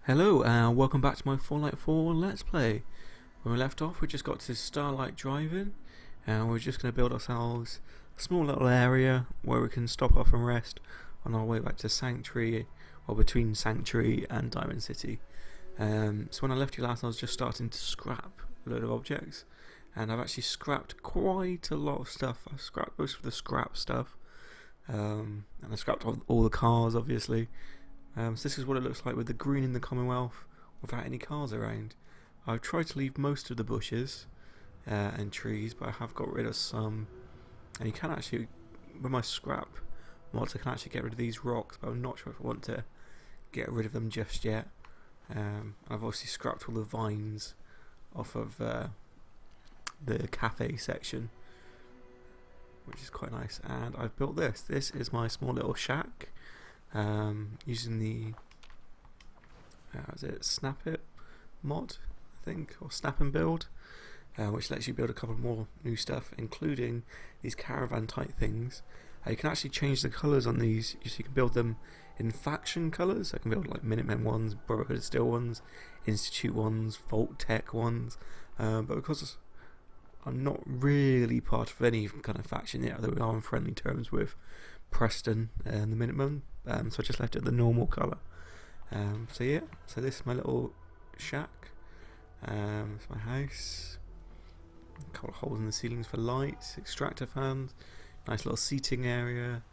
Hello and welcome back to my Fallout 4 Let's Play. When we left off we just got to Starlight Drive-In and we're just going to build ourselves a small little area where we can stop off and rest on our way back to Sanctuary, or between Sanctuary and Diamond City. So when I left you last I was just starting to scrap a load of objects, and I've actually scrapped quite a lot of stuff. I scrapped most of the scrap stuff, and I scrapped all the cars obviously. So this is what it looks like with the green in the Commonwealth without any cars around. I've tried to leave most of the bushes and trees, but I have got rid of some. And you can actually, with my scrap mods, I can actually get rid of these rocks, but I'm not sure if I want to get rid of them just yet. I've obviously scrapped all the vines off of the cafe section, which is quite nice. And I've built this. This is my small little shack. Using the is it Snap It mod, I think, or Snap and Build, which lets you build a couple more new stuff, including these caravan type things. You can actually change the colours on these, so you can build them in faction colours. I can build like Minutemen ones, Brotherhood Steel ones, Institute ones, Vault Tech ones, but because I'm not really part of any kind of faction yet, although we are on friendly terms with Preston and the Minutemen, so I just left it the normal colour. So yeah, so this is my little shack. It's my house. A couple of holes in the ceilings for lights, extractor fans, nice little seating area,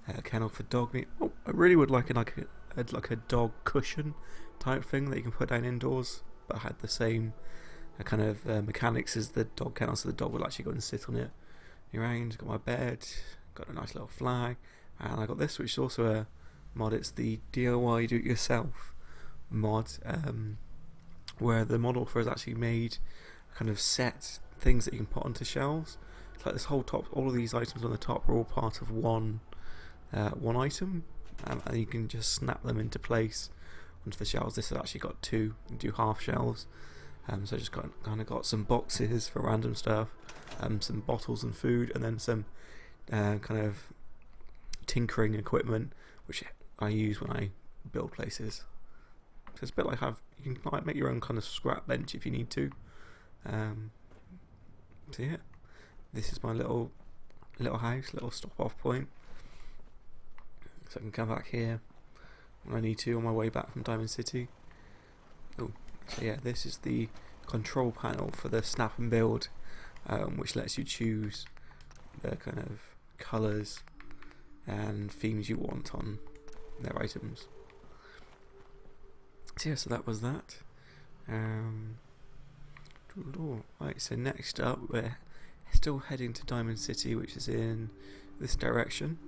a kennel for Dogmeat. Oh, I really would like a dog cushion type thing that you can put down indoors, but had the same kind of mechanics as the dog kennel, so the dog will actually go and sit on it around. Got my bed, got a nice little flag, and I got this, which is also a mod. It's the DIY Do It Yourself mod, where the mod author has actually made kind of set things that you can put onto shelves. It's like this whole top, all of these items on the top are all part of one item, and you can just snap them into place onto the shelves. This has actually got two. You can do half shelves. So I just kind of got some boxes for random stuff, some bottles and food, and then some kind of tinkering equipment which I use when I build places. So it's a bit like you can like make your own kind of scrap bench if you need to. So yeah, this is my little house, little stop off point, so I can come back here when I need to on my way back from Diamond City. Oh, so yeah, this is the control panel for the Snap and Build, which lets you choose the kind of colours and themes you want on their items. So yeah, so that was that. Right, so next up we're still heading to Diamond City, which is in this direction,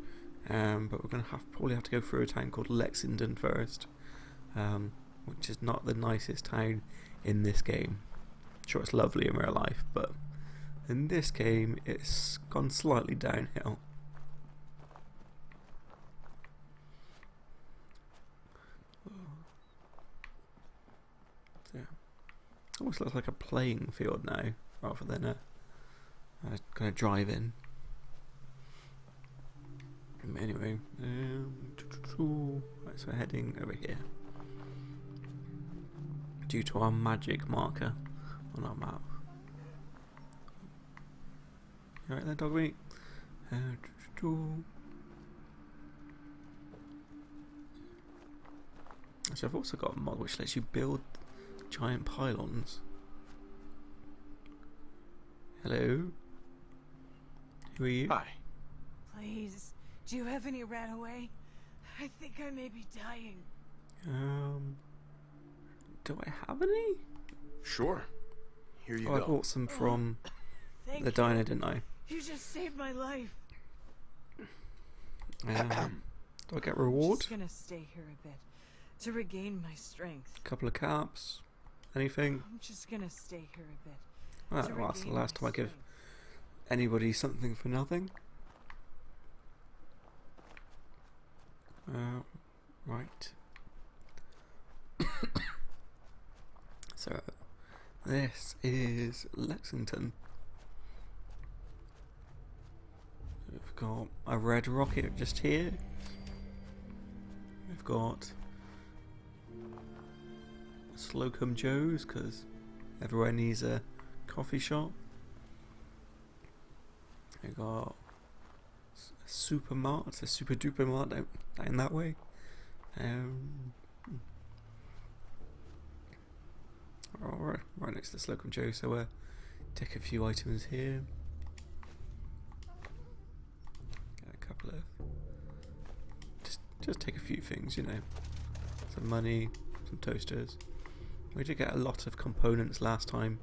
but we're going to probably have to go through a town called Lexington first, which is not the nicest town in this game. I'm sure it's lovely in real life, but in this game it's gone slightly downhill. Almost looks like a playing field now, rather than a kind of drive-in. Anyway, right, so we're heading over here due to our magic marker on our map. You right there, Dogmeat? So I've also got a mod which lets you build giant pylons. Hello? Who are you? Hi. Please, do you have any ran away? I think I may be dying. Do I have any? Sure. Here you I go. bought some from Thank the diner, didn't I? You just saved my life. Do I get a I'm reward? just gonna stay here a bit to regain my strength. Couple of caps? Anything? I'm just gonna stay here a bit. Well, to that's the regain last my time I give strength. anybody something for nothing. Right. So, this is Lexington. We've got a red rocket just here. We've got Slocum Joe's, because everywhere needs a coffee shop. We got a supermart, it's a super duper mart in that way. Right next to Slocum Joe, so we'll take a few items here. Get a couple of, just take a few things, you know, some money, some toasters. We did get a lot of components last time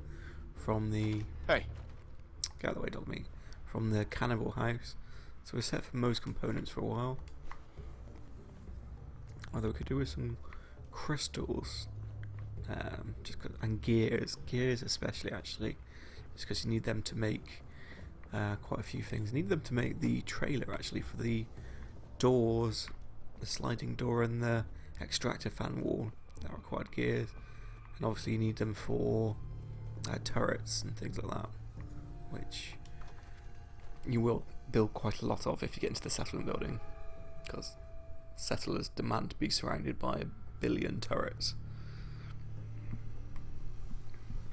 from the Hey. Get out of the way, Dogmeat. From the Cannibal house, so we're set for most components for a while. Although we could do with some crystals, and gears especially, actually, just because you need them to make quite a few things. You need them to make the trailer, actually, for the doors, the sliding door and the extractor fan wall. That required gears, and obviously you need them for turrets and things like that, which you will build quite a lot of if you get into the settlement building, because settlers demand to be surrounded by 1 billion turrets.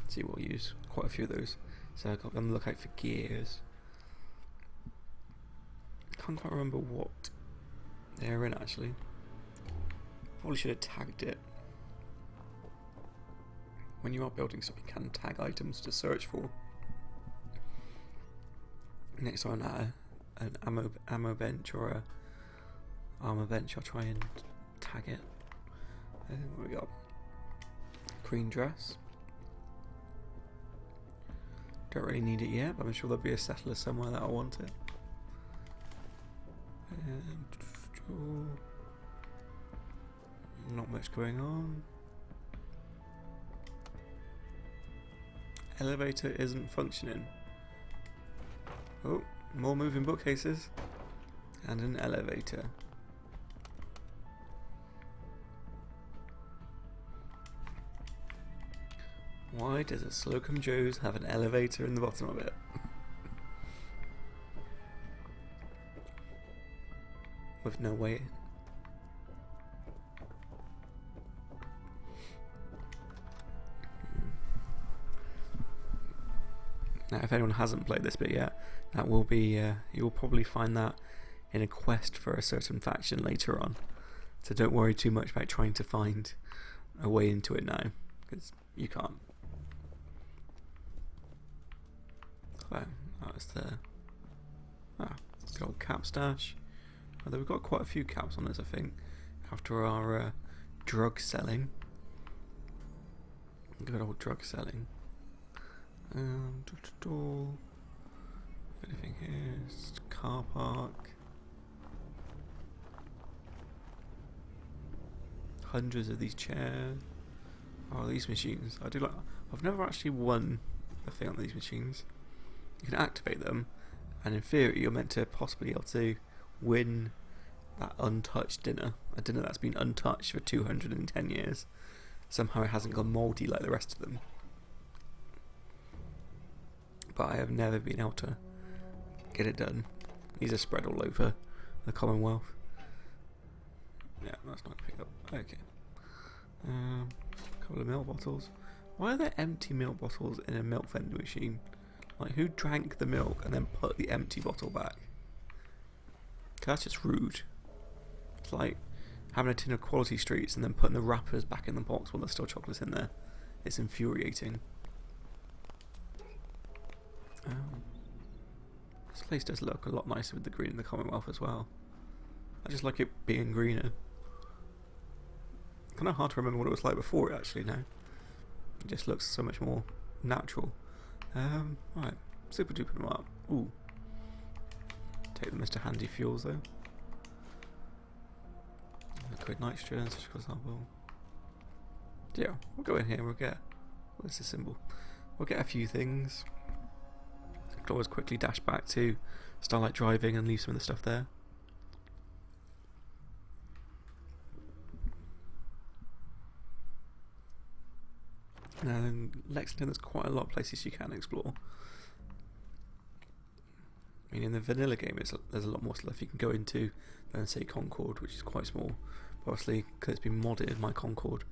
So we'll use quite a few of those. So I've got on the lookout for gears. Can't quite remember what they're in, actually. Probably should have tagged it. When you are building something, you can tag items to search for. Next time an ammo bench or a armor bench, I'll try and tag it. What we got? Green dress. Don't really need it yet, but I'm sure there'll be a settler somewhere that'll want it. And not much going on. Elevator isn't functioning. Oh, more moving bookcases and an elevator. Why does a Slocum Joe's have an elevator in the bottom of it? With no way in. Now, if anyone hasn't played this bit yet, that will be, you'll probably find that in a quest for a certain faction later on. So don't worry too much about trying to find a way into it now, because you can't. So, that's the good old cap stash. Although we've got quite a few caps on us, I think, after our drug selling. Good old drug selling. Anything here? It's car park. Hundreds of these chairs. Oh, these machines. I do like. I've never actually won a thing on these machines. You can activate them, and in theory, you're meant to possibly be able to win that untouched dinner. A dinner that's been untouched for 210 years. Somehow it hasn't gone mouldy like the rest of them. But I have never been able to get it done. These are spread all over the Commonwealth. Yeah, that's not pick up. Okay. A couple of milk bottles. Why are there empty milk bottles in a milk vending machine? Like, who drank the milk and then put the empty bottle back? 'Cause that's just rude. It's like having a tin of Quality Streets and then putting the wrappers back in the box while there's still chocolates in there. It's infuriating. This place does look a lot nicer with the green in the Commonwealth as well. I just like it being greener. Kind of hard to remember what it was like before it actually now. It just looks so much more natural. Right, super duper them up. Ooh. Take the Mr. Handy fuels though. Liquid nitrogen, such as example. Yeah, we'll go in here and we'll get. What's the symbol? We'll get a few things. Could always quickly dash back to Starlight Driving and leave some of the stuff there. Now in Lexington there's quite a lot of places you can explore. I mean, in the vanilla game there's a lot more stuff you can go into than say Concord, which is quite small. But obviously, because it's been modded, my Concord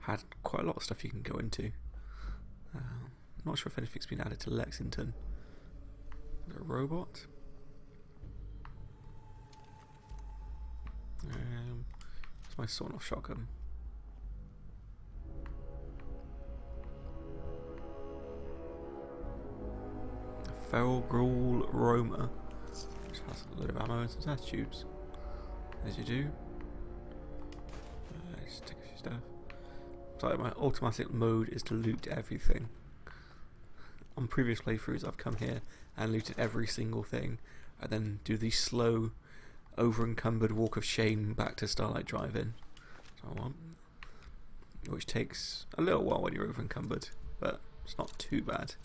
had quite a lot of stuff you can go into. Not sure if anything's been added to Lexington. A robot. It's my sawn-off shotgun. A feral ghoul roamer, which has a load of ammo and some test tubes, as you do. Just take a few stuff. So my automatic mode is to loot everything. On previous playthroughs, I've come here and looted every single thing, and then do the slow, over-encumbered walk of shame back to Starlight Drive-In. So I want, which takes a little while when you're over-encumbered, but it's not too bad.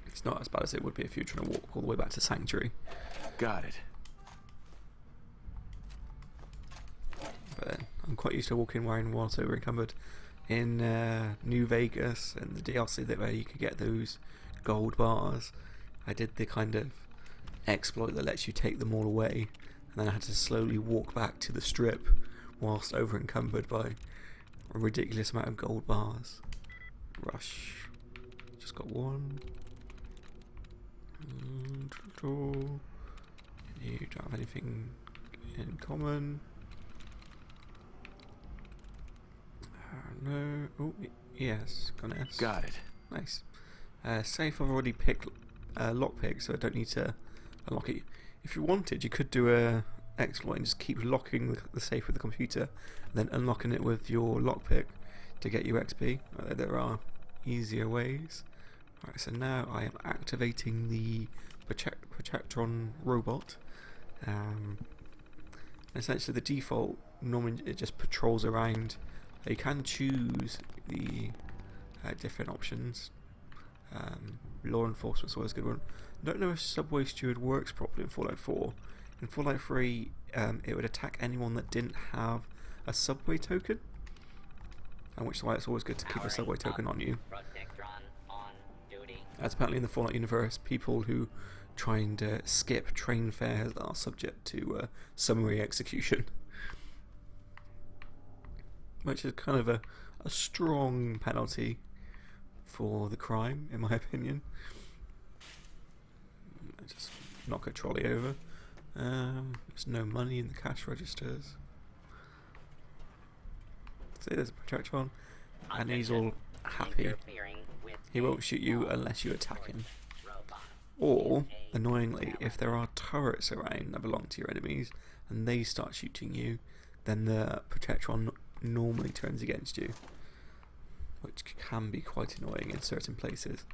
It's not as bad as it would be if you were trying to walk all the way back to Sanctuary. Got it. But then I'm quite used to walking wearing whilst over-encumbered. In New Vegas and the DLC where you could get those gold bars, I did the kind of exploit that lets you take them all away, and then I had to slowly walk back to the strip whilst over encumbered by a ridiculous amount of gold bars. Rush. Just got one. You don't have anything in common. No. Oh, yes. Got an S. Got it. Nice. Safe, I've already picked lockpick, so I don't need to unlock it. If you wanted, you could do a exploit and just keep locking the safe with the computer, and then unlocking it with your lockpick to get you XP. There are easier ways. Alright, so now I am activating the Protectron robot. Essentially, the default normally it just patrols around. You can choose the different options. Law enforcement's always a good one. I don't know if Subway Steward works properly in Fallout 4. In Fallout 3, it would attack anyone that didn't have a subway token, and which is why it's always good to keep a subway token on you. As apparently in the Fallout universe, people who try and skip train fares are subject to summary execution. Which is kind of a strong penalty for the crime, in my opinion. Just knock a trolley over. There's no money in the cash registers. See, there's a Protectron, and he's all happy. He won't shoot you unless you attack him. Or, annoyingly, if there are turrets around that belong to your enemies, and they start shooting you, then the Protectron normally turns against you, which can be quite annoying in certain places.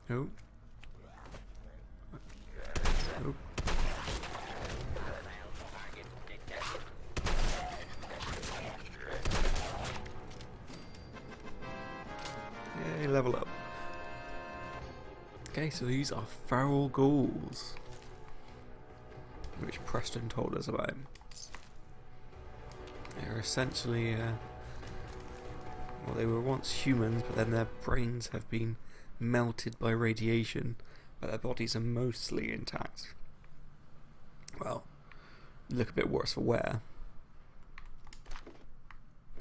Oh. Oh. Yay, level up. Okay, so these are feral ghouls, which Preston told us about. They're essentially, well, they were once humans, but then their brains have been melted by radiation, but their bodies are mostly intact. Well, look a bit worse for wear.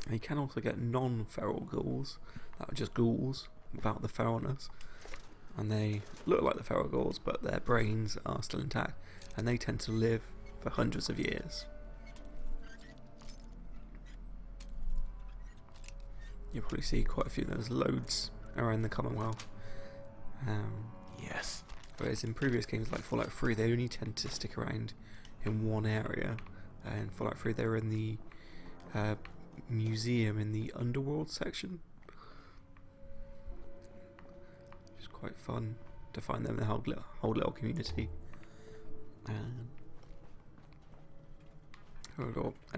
And you can also get non-feral ghouls, that are just ghouls without the feralness. And they look like the feral ghouls, but their brains are still intact, and they tend to live for hundreds of years. You'll probably see quite a few. There's loads around the Commonwealth. Yes. Whereas in previous games like Fallout 3, they only tend to stick around in one area. In Fallout 3, they were in the museum in the underworld section. Quite fun to find them in the whole little community. And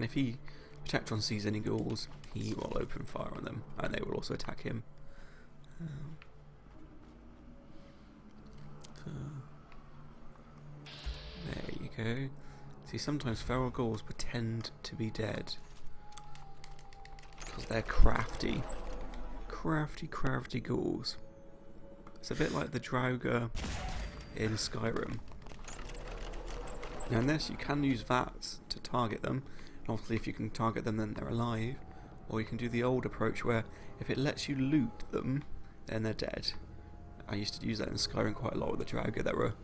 if Protectron sees any ghouls, he will open fire on them, and they will also attack him. So, there you go. See, sometimes feral ghouls pretend to be dead because they're crafty. Crafty ghouls. It's a bit like the Draugr in Skyrim. Now in this you can use VATs to target them. Obviously if you can target them then they're alive. Or you can do the old approach where if it lets you loot them, then they're dead. I used to use that in Skyrim quite a lot with the Draugr that were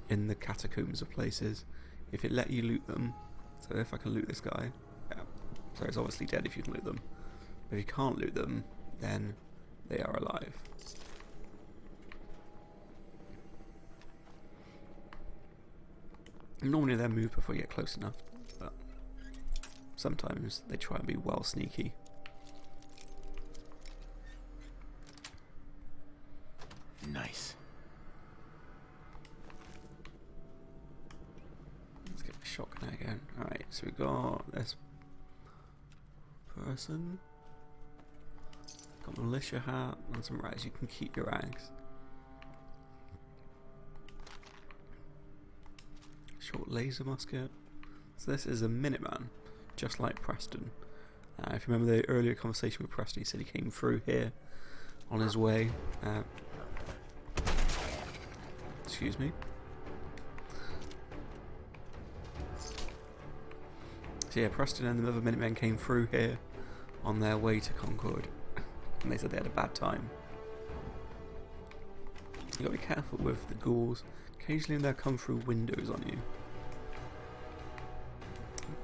in the catacombs of places. If it let you loot them, so if I can loot this guy, yeah, so it's obviously dead if you can loot them. But if you can't loot them, then they are alive. Normally they move before you get close enough, but sometimes they try and be well sneaky. Nice. Let's get the shotgun again. Alright, so we got this person. Got a militia hat and some rags. You can keep your rags. Short laser musket. So this is a Minuteman, just like Preston. If you remember the earlier conversation with Preston, he said he came through here on his way. Excuse me. So yeah, Preston and the other Minutemen came through here on their way to Concord, and they said they had a bad time. You gotta be careful with the ghouls. Occasionally they'll come through windows on you.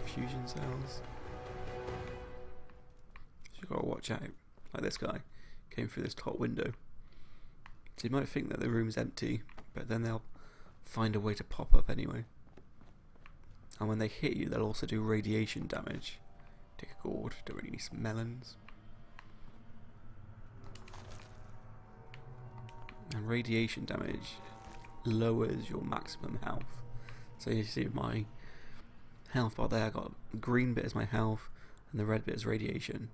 Fusion cells. So you gotta watch out. Like this guy came through this top window. So you might think that the room's empty, but then they'll find a way to pop up anyway. And when they hit you, they'll also do radiation damage. Take a gourd, don't really need some melons. And radiation damage lowers your maximum health. So you see my health bar there, I got the green bit is my health and the red bit is radiation.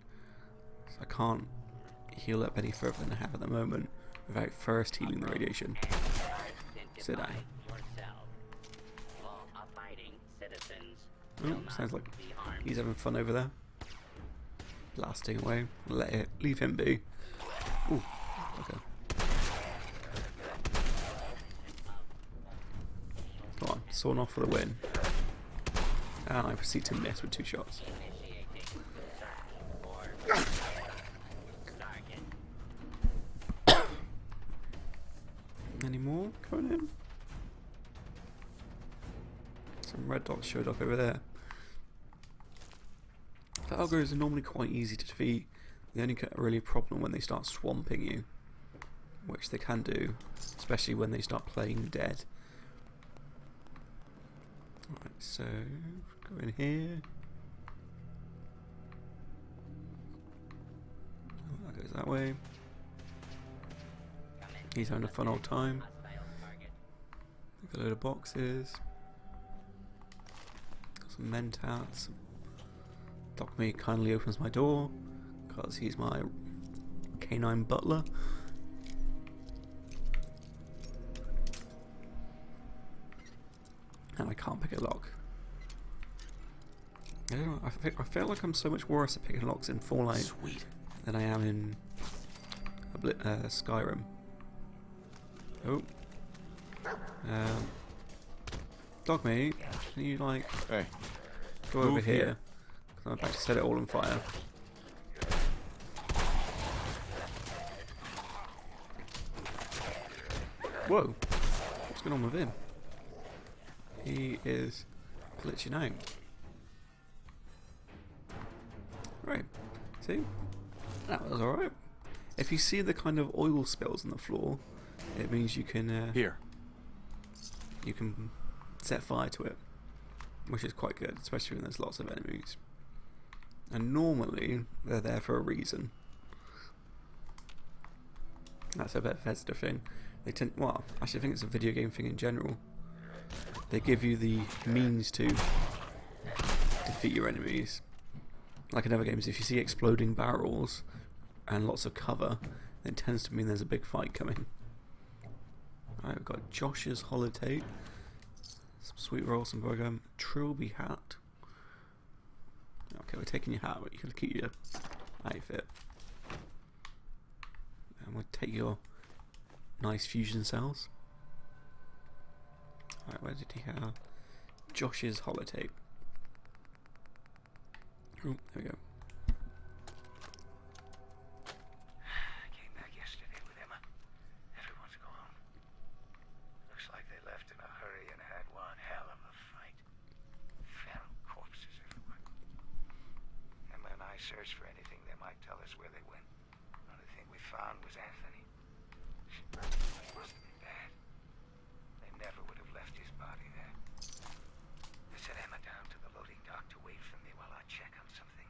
So I can't heal up any further than I have at the moment without first healing the radiation. Sit down. Oh, sounds like he's having fun over there. Blasting away. Leave him be. Ooh, okay. Come on, sawn off for the win. And I proceed to miss with 2 shots. Any more coming in? Some red dots showed up over there. The ogres are normally quite easy to defeat. They only get a really problem when they start swamping you, which they can do, especially when they start playing dead. Alright, so go in here. Oh, that goes that way. He's having a fun old time. Got a load of boxes. Got some mentats. Dogmeat kindly opens my door because he's my canine butler. And I can't pick a lock. I don't know, I feel like I'm so much worse at picking locks in Fallout than I am in Skyrim. Oh. Dogmeat, can you like go over here? Because I'm about to set it all on fire. Whoa, what's going on with him? He is glitching out. Right, see? That was alright. If you see the kind of oil spills on the floor, it means you can you can set fire to it, which is quite good, especially when there's lots of enemies. And normally they're there for a reason. That's a Bethesda thing. They tend, well, actually I think it's a video game thing in general. They give you the means to defeat your enemies. Like in other games, if you see exploding barrels and lots of cover, then it tends to mean there's a big fight coming. Alright, we've got Josh's holotape, some sweet rolls, some burger, Trilby hat. Okay, we're taking your hat, but you can keep your outfit. And we'll take your nice fusion cells. Right, where did he have Josh's holotape? Oh, there we go. Came back yesterday with Emma. Everyone's gone. Looks like they left in a hurry and had one hell of a fight. Feral corpses everywhere. Emma and I searched for anything that might tell us where they went. The only thing we found was Anthony. It must have been bad. They never would have left his body there. I sent Emma down to the loading dock to wait for me while I check on something.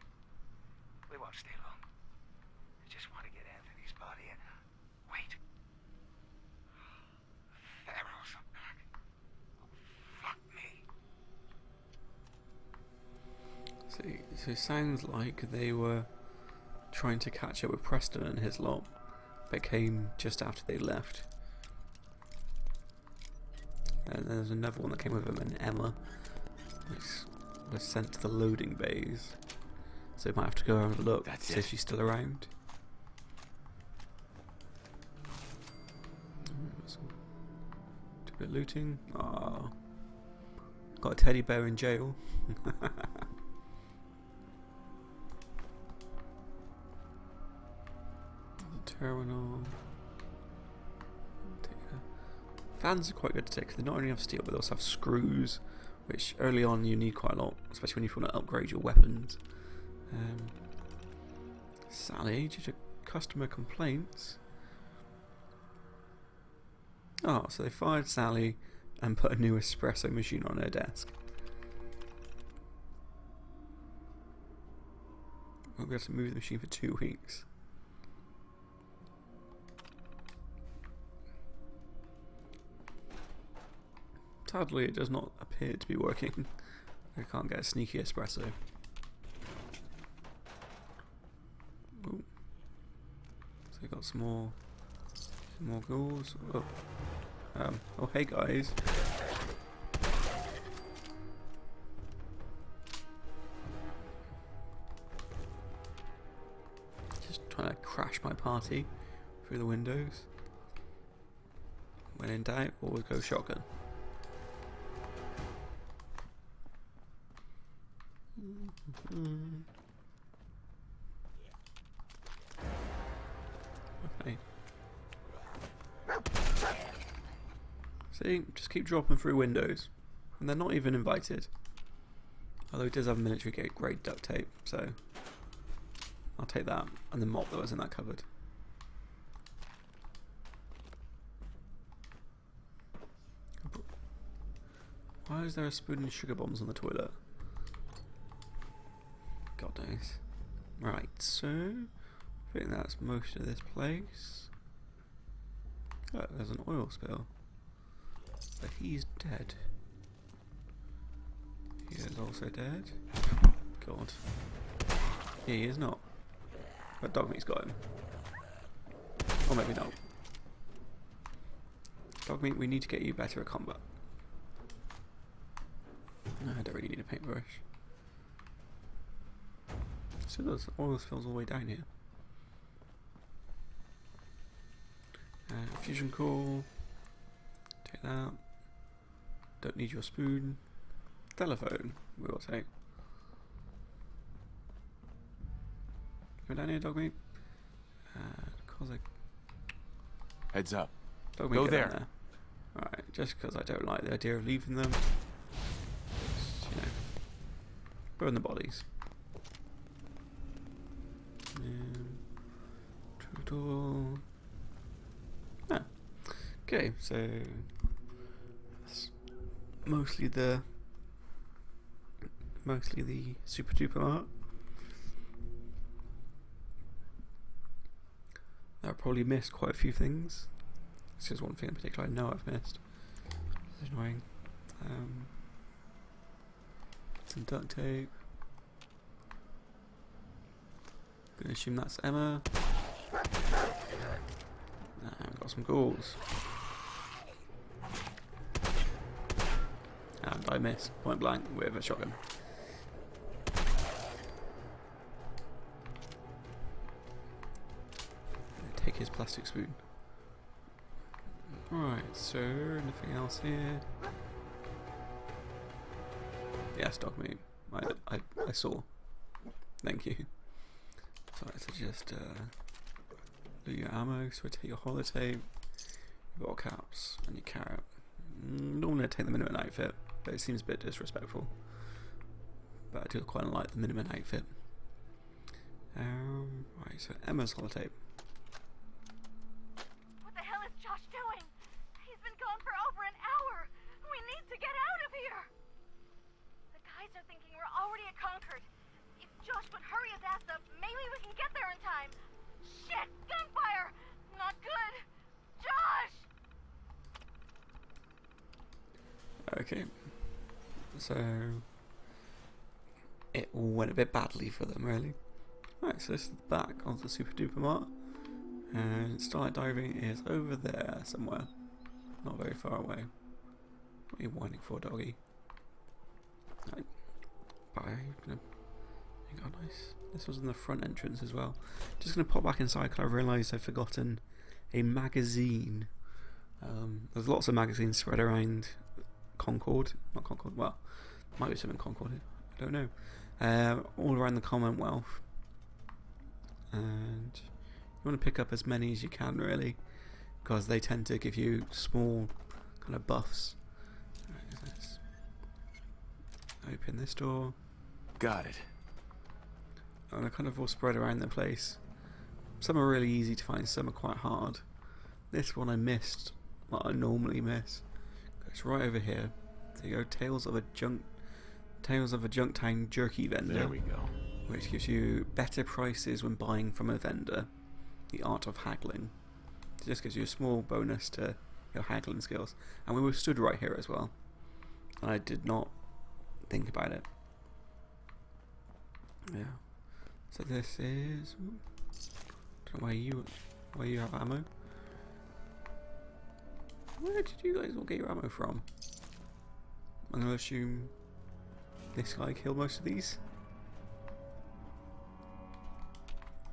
We won't stay long. I just want to get Anthony's body and... Wait. Pharaohs are back. Oh, fuck me. So it sounds like they were trying to catch up with Preston and his lot, but came just after they left. And there's another one that came with him, and Emma, which was sent to the loading bays. So we might have to go and have a look, see if she's still around. Do a bit of looting. Ah, got a teddy bear in jail. Terminal. Fans are quite good to take because they not only have steel but they also have screws, which early on you need quite a lot, especially when you want to upgrade your weapons. Sally, due to customer complaints. Oh, so they fired Sally and put a new espresso machine on her desk. We'll be able to move the machine for 2 weeks. Sadly, it does not appear to be working. I can't get a sneaky espresso. Ooh. So we got some more ghouls. Oh. Oh, hey guys. Just trying to crash my party through the windows. When in doubt, always go shotgun. Okay. See, just keep dropping through windows, and they're not even invited. Although it does have military grade duct tape, so I'll take that and the mop that was in that cupboard. Why is there a spoon and sugar bombs on the toilet? God knows. Right, so I think that's most of this place. Oh, there's an oil spill. But he's dead. He is also dead. God. He is not. But Dogmeat's got him. Or maybe not. Dogmeat, we need to get you better at combat. No, I don't really need a paintbrush. So there's oil spills all the way down here. Fusion core. Take that. Don't need your spoon. Telephone, we will take. Go down here, Dogmeat. Cause I... Heads up. Dogmeat, Go get there. down there. Alright, just because I don't like the idea of leaving them. Just, you know, burn the bodies. True. Ah. Okay, so that's mostly the super duper art. I probably missed quite a few things. This is one thing in particular I know I've missed. It's annoying. Some duct tape. Gonna assume that's Emma. I've got some ghouls. And I missed point blank with a shotgun. Take his plastic spoon. Right, so anything else here? Yes, Dogmeat. I saw. Thank you. So let's just do your ammo, so we take your holotape, your bottle caps, and your carrot. Normally I take the minimum outfit, but it seems a bit disrespectful. But I do quite like the minimum outfit. Right, so Emma's holotape. What the hell is Josh doing? He's been gone for over an hour. We need to get out of here. The guys are thinking we're already at Concord. If Josh would hurry his ass up, maybe we can get there in time. Shit! Gunfire! Not good! Josh! Okay. So it all went a bit badly for them, really. Right, so this is the back of the Super Duper Mart. And Starlight Diving is over there somewhere. Not very far away. What are you whining for, doggy? Right. Bye. You got nice. This was in the front entrance as well. Just going to pop back inside because I realised I've forgotten a magazine. There's lots of magazines spread around Concord. Not Concord, well, might be some in Concord. I don't know. All around the Commonwealth. And you want to pick up as many as you can, really, because they tend to give you small kind of buffs. Right, let's open this door. Got it. And they're kind of all spread around the place. Some are really easy to find, some are quite hard. This one I missed, what I normally miss. It's right over here. There you go, Tales of a Junktown jerky vendor. There we go. Which gives you better prices when buying from a vendor. The art of haggling. It just gives you a small bonus to your haggling skills. And we were stood right here as well. And I did not think about it. Yeah. So this is... don't know where you have ammo. Where did you guys all get your ammo from? I'm going to assume this guy killed most of these.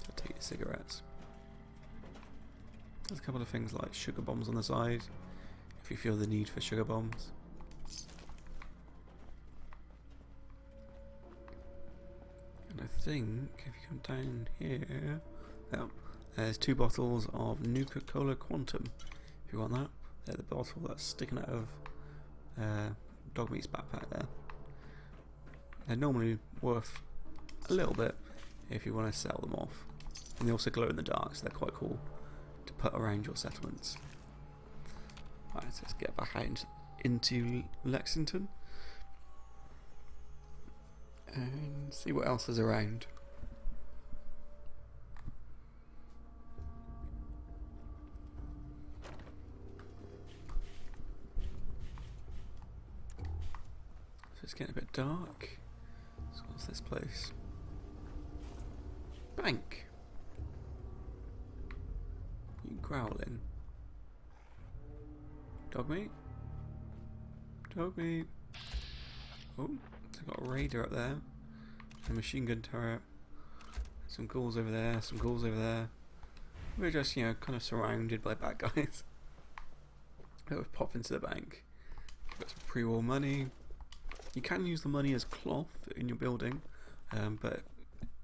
So take your cigarettes. There's a couple of things like sugar bombs on the side, if you feel the need for sugar bombs. And I think if you come down here, oh, there's 2 bottles of Nuka-Cola Quantum. If you want that, they're the bottle that's sticking out of Dogmeat's backpack there. They're normally worth a little bit if you want to sell them off. And they also glow in the dark, so they're quite cool to put around your settlements. Right, so let's get back out into Lexington and see what else is around. So it's getting a bit dark. So what's this place? Bank. You growling. Dogmeat? Dogmeat. Oh, they've got a raider up there. A machine gun turret. Some ghouls over there, some ghouls over there. We're just, you know, kind of surrounded by bad guys. Let's pop into the bank. Got some pre-war money. You can use the money as cloth in your building, but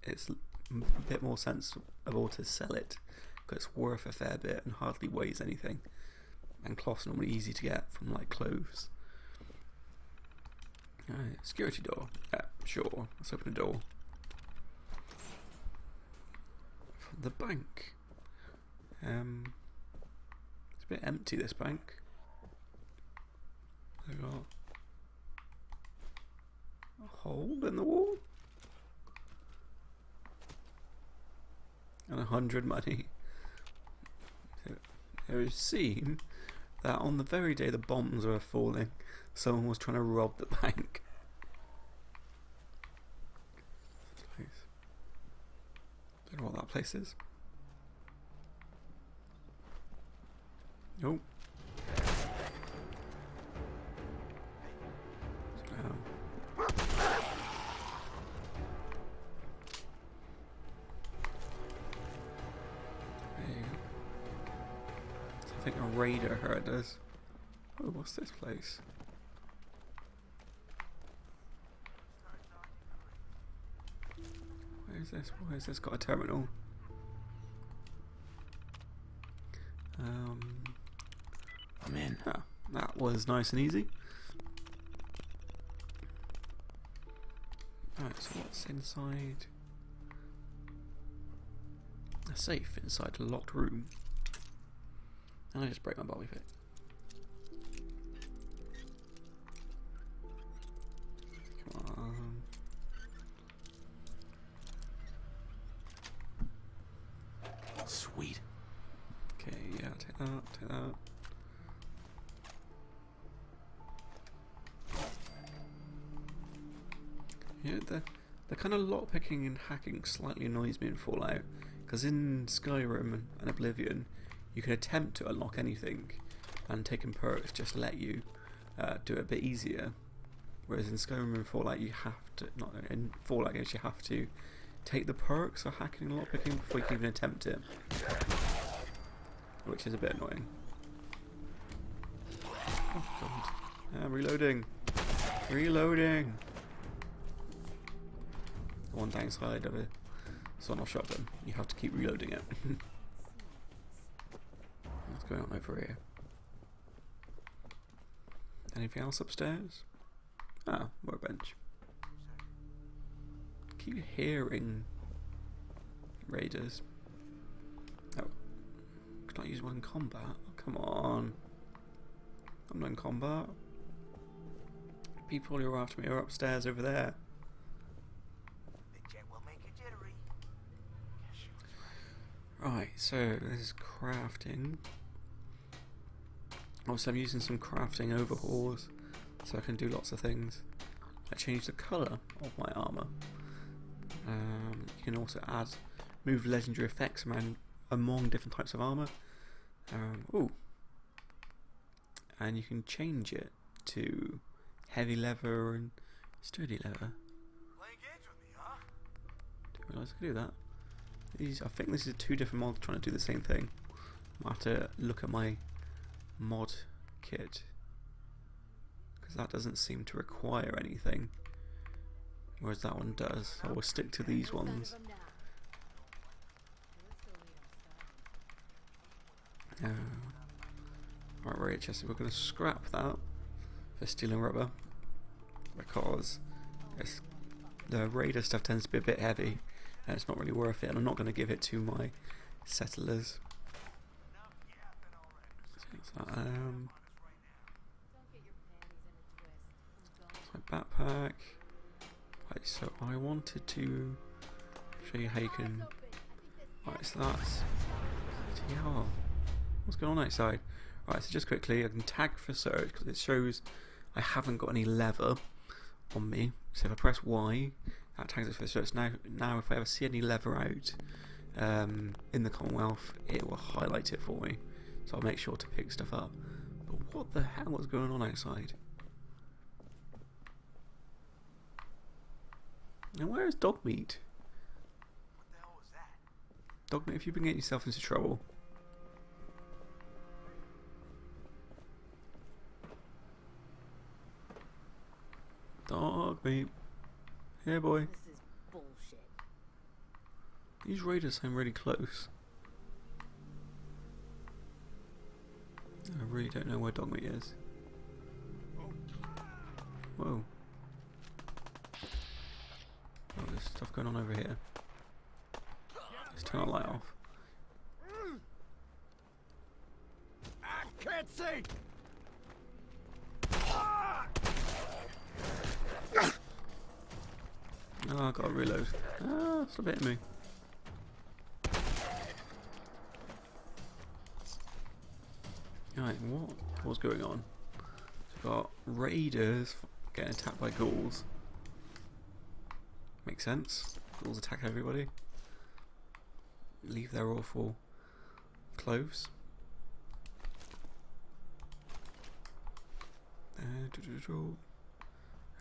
it's a bit more sensible to sell it because it's worth a fair bit and hardly weighs anything. And cloth's normally easy to get from like clothes. Alright, security door. Yeah, sure. Let's open the door. From the bank. It's a bit empty, this bank. They've got a hole in the wall. And 100 money. It would seem that on the very day the bombs were falling, someone was trying to rob the bank. Don't know what that place is. Nope. I think a raider heard us. Oh, what's this place? Where's this? Why has this got a terminal? I'm in. Ah, that was nice and easy. Right, so what's inside? A safe inside a locked room. And I just break my bobby pit. Come on. Sweet. Okay, yeah, take that, take that. Yeah, the kind of lockpicking and hacking slightly annoys me in Fallout, because in Skyrim and Oblivion, you can attempt to unlock anything, and taking perks just let you do it a bit easier. Whereas in Skyrim and Fallout, you have to, not in Fallout games, you have to take the perks for hacking and lockpicking before you can even attempt it, which is a bit annoying. Oh god, I'm reloading, reloading. The one downside of it, it's not a shotgun. You have to keep reloading it. What's going on over here? Anything else upstairs? Ah, workbench. Keep hearing raiders. Oh, can I use one in combat? Oh, come on. I'm not in combat. People who are after me are upstairs over there. Right, so this is crafting. Also, I'm using some crafting overhauls so I can do lots of things. I changed the colour of my armour. You can also move legendary effects around among different types of armour. Ooh. And you can change it to heavy leather and sturdy leather. Didn't realise I could do that. I think this is two different mods trying to do the same thing. I'll have to look at my mod kit, because that doesn't seem to require anything, whereas that one does. So we'll stick to these ones. Right, we're we're going to scrap that for steel and rubber, because the raider stuff tends to be a bit heavy and it's not really worth it, and I'm not going to give it to my settlers. My backpack. Right, so I wanted to show you how you can. Right, so that's. Oh, what's going on outside? Right, so just quickly, I can tag for search because it shows I haven't got any leather on me. So if I press Y, that tags it for search. Now if I ever see any leather out in the Commonwealth, it will highlight it for me. So I'll make sure to pick stuff up. But what the hell is going on outside? And where is Dogmeat? What the hell was that? Dogmeat, if you've been getting yourself into trouble. Dogmeat. Here, boy. This is bullshit. These raiders seem really close. I really don't know where Dogmeat is. Whoa. Oh, there's stuff going on over here. Let's turn our light off. I can't see. Oh, I gotta reload. Ah, stop hitting me. Right, what's going on? We've got raiders getting attacked by ghouls. Makes sense. Ghouls attack everybody. Leave their awful clothes.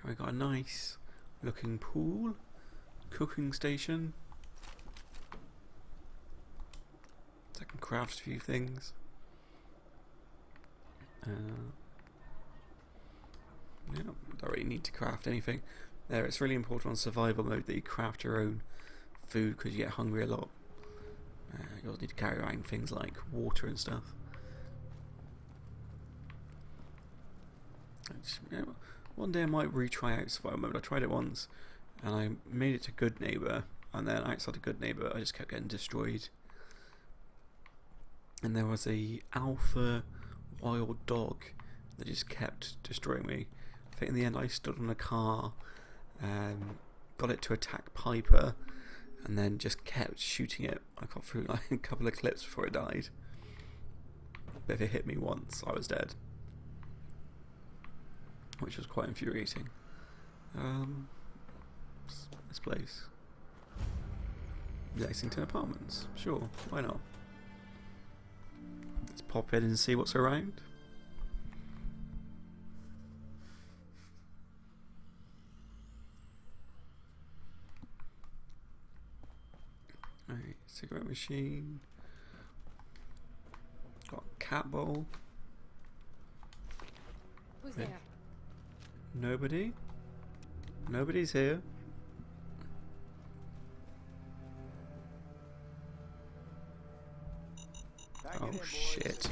We got a nice looking pool, cooking station. So I can craft a few things. Yeah, don't really need to craft anything. There, it's really important on survival mode that you craft your own food because you get hungry a lot. You also need to carry around things like water and stuff. One day I might retry out survival mode. I tried it once and I made it to Goodneighbour, and then outside of Goodneighbour I just kept getting destroyed. And there was a alpha wild dog that just kept destroying me. I think in the end I stood on a car, got it to attack Piper, and then just kept shooting it. I got through like a couple of clips before it died. But if it hit me once, I was dead. Which was quite infuriating. This place. Lexington Apartments. Sure, why not? Let's pop in and see what's around. Alright, cigarette machine. Got a cat bowl. Who's Yeah. there? Nobody? Nobody's here. Oh shit.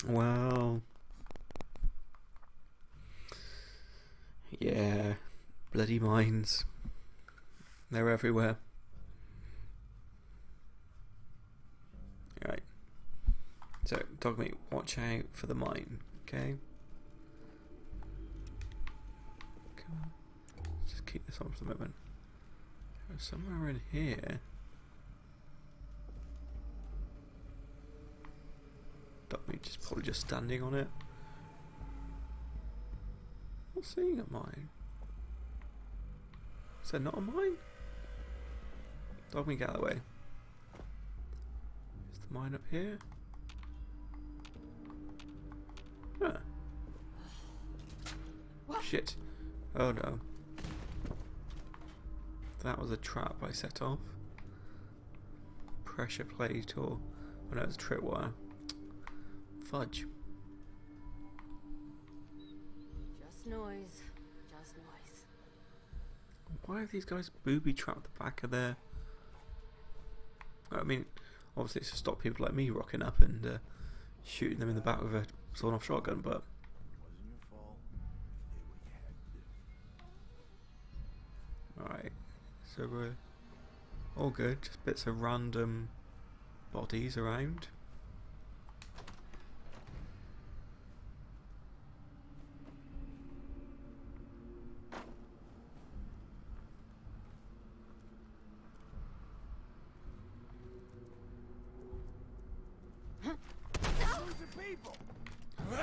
Well. Yeah. Bloody mines. They're everywhere. Right. So, Dogmeat, watch out for the mine, okay? Come on. Just keep this on for the moment. There's somewhere in here. Dogmeat just probably just standing on it. Not seeing a mine. Is there not a mine? Dogmeat, get out of the way. Is the mine up here? Huh. Shit. Oh no. That was a trap I set off. Pressure plate or... oh no, it's a tripwire. Fudge. Just noise. Just noise. Why have these guys booby-trapped the back of their... I mean, obviously it's to stop people like me rocking up and shooting them in the back with a sawn-off shotgun, but... Alright, so we're all good, just bits of random bodies around.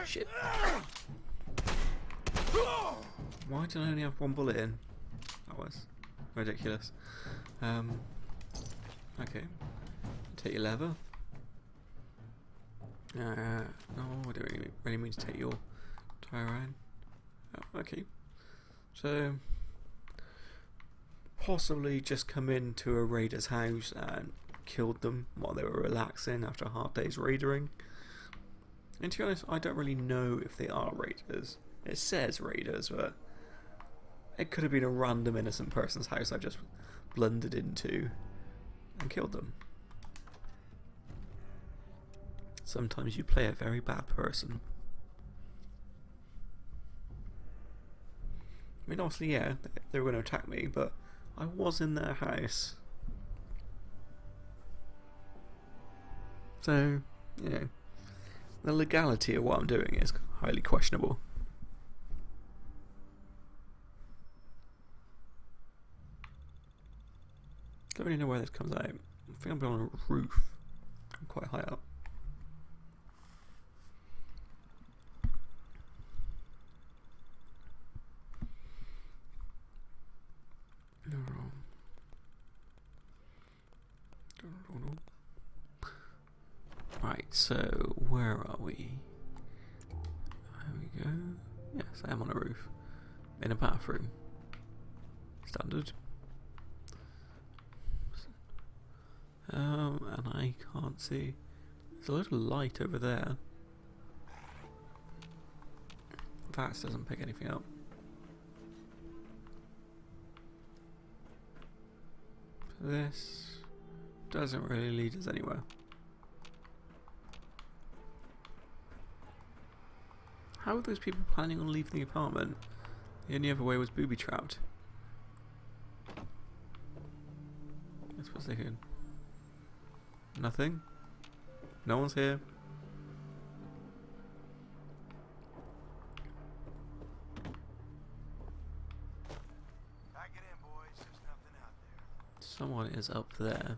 Shit. Why did I only have one bullet in? That was ridiculous. Okay. Take your lever. No, I don't really mean to take your tire around. Oh, okay. So, possibly just come into a raider's house and killed them while they were relaxing after a hard day's raidering. And to be honest, I don't really know if they are raiders. It says raiders, but it could have been a random innocent person's house I just blundered into and killed them. Sometimes you play a very bad person. I mean, obviously, yeah, they were going to attack me, but I was in their house. So, you know, the legality of what I'm doing is highly questionable. Don't really know where this comes out. I think I'm on a roof. I'm quite high up. Right, so where are we? There we go. Yes, I am on a roof. In a bathroom. Standard. And I can't see. There's a little light over there. Varous doesn't pick anything up. This doesn't really lead us anywhere. How are those people planning on leaving the apartment? The only other way was booby-trapped. I suppose they could. Nothing? No one's here? Pack it in, boys. There's nothing out there. Someone is up there.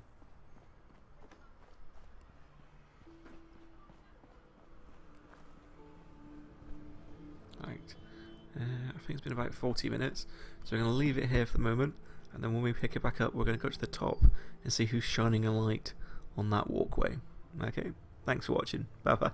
Right. I think it's been about 40 minutes, so we're going to leave it here for the moment, and then when we pick it back up, we're going to go to the top and see who's shining a light on that walkway. Okay, thanks for watching. Bye bye.